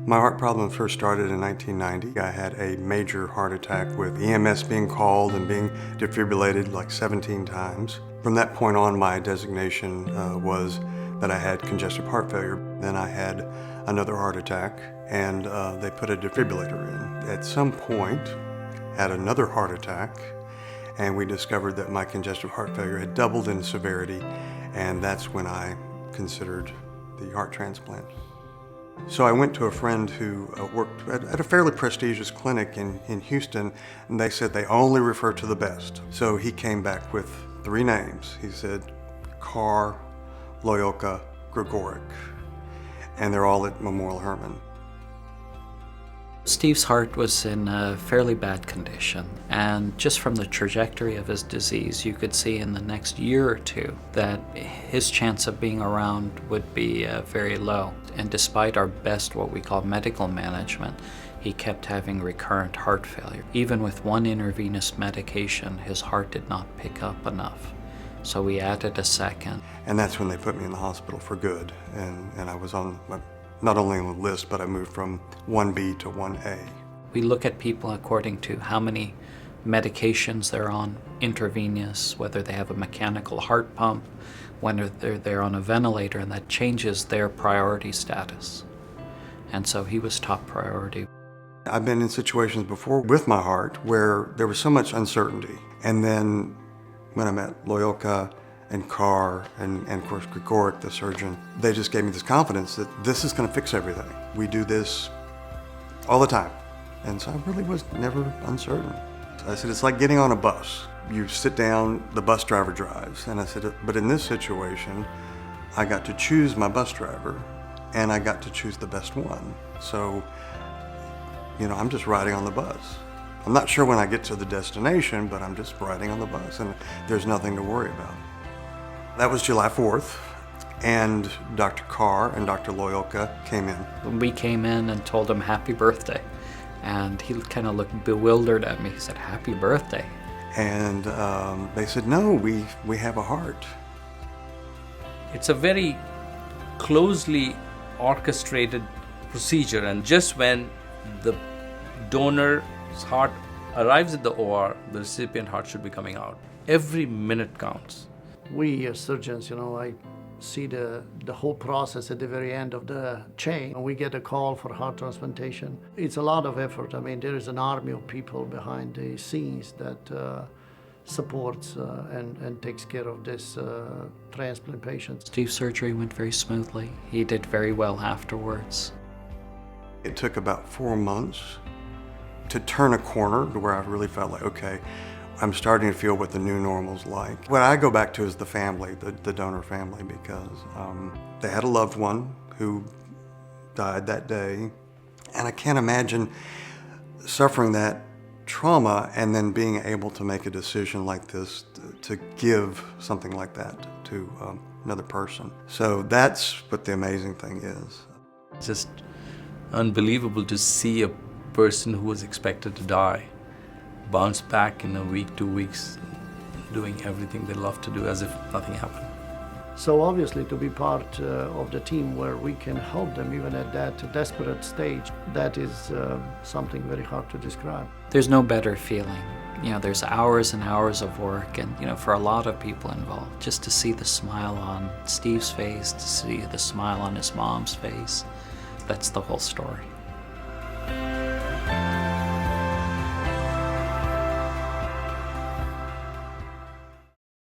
My heart problem first started in 1990. I had a major heart attack with EMS being called and being defibrillated like 17 times. From that point on, my designation was that I had congestive heart failure. Then I had another heart attack, and they put a defibrillator in. At some point, had another heart attack, and we discovered that my congestive heart failure had doubled in severity, and that's when I considered the heart transplant. So I went to a friend who worked at a fairly prestigious clinic in Houston, and they said they only refer to the best. So he came back with 3 names. He said Carr, Loyolka, Gregorek, and they're all at Memorial Hermann. Steve's heart was in a fairly bad condition, and just from the trajectory of his disease, you could see in the next year or two that his chance of being around would be very low. And despite our best, what we call medical management, he kept having recurrent heart failure. Even with 1 intravenous medication, his heart did not pick up enough. So we added a second. And that's when they put me in the hospital for good, and I was on not only on the list, but I moved from 1B to 1A. We look at people according to how many medications they're on, intravenous, whether they have a mechanical heart pump, when they're on a ventilator, and that changes their priority status. And so he was top priority. I've been in situations before with my heart where there was so much uncertainty. And then when I met Loyolka and Carr and of course Gregorek, the surgeon, they just gave me this confidence that this is going to fix everything. We do this all the time. And so I really was never uncertain. I said, it's like getting on a bus. You sit down, the bus driver drives. And I said, but in this situation, I got to choose my bus driver, and I got to choose the best one. So, I'm just riding on the bus. I'm not sure when I get to the destination, but I'm just riding on the bus, and there's nothing to worry about. That was July 4th, and Dr. Carr and Dr. Loyolka came in. We came in and told him happy birthday, and he kind of looked bewildered at me. He said, happy birthday. And they said, no, we have a heart. It's a very closely orchestrated procedure, and just when the donor's heart arrives at the OR, the recipient heart should be coming out. Every minute counts. We as surgeons, I see the whole process at the very end of the chain. When we get a call for heart transplantation, it's a lot of effort. There is an army of people behind the scenes that supports and takes care of this transplant patients. Steve's surgery went very smoothly. He did very well afterwards. It took about 4 months to turn a corner to where I really felt like, okay, I'm starting to feel what the new normal's like. What I go back to is the family, the donor family, because they had a loved one who died that day. And I can't imagine suffering that trauma and then being able to make a decision like this to give something like that to another person. So that's what the amazing thing is. Just unbelievable to see a person who was expected to die bounce back in a week, 2 weeks, doing everything they love to do as if nothing happened. So obviously to be part of the team where we can help them even at that desperate stage, that is something very hard to describe. There's no better feeling. There's hours and hours of work, and for a lot of people involved, just to see the smile on Steve's face, to see the smile on his mom's face, that's the whole story.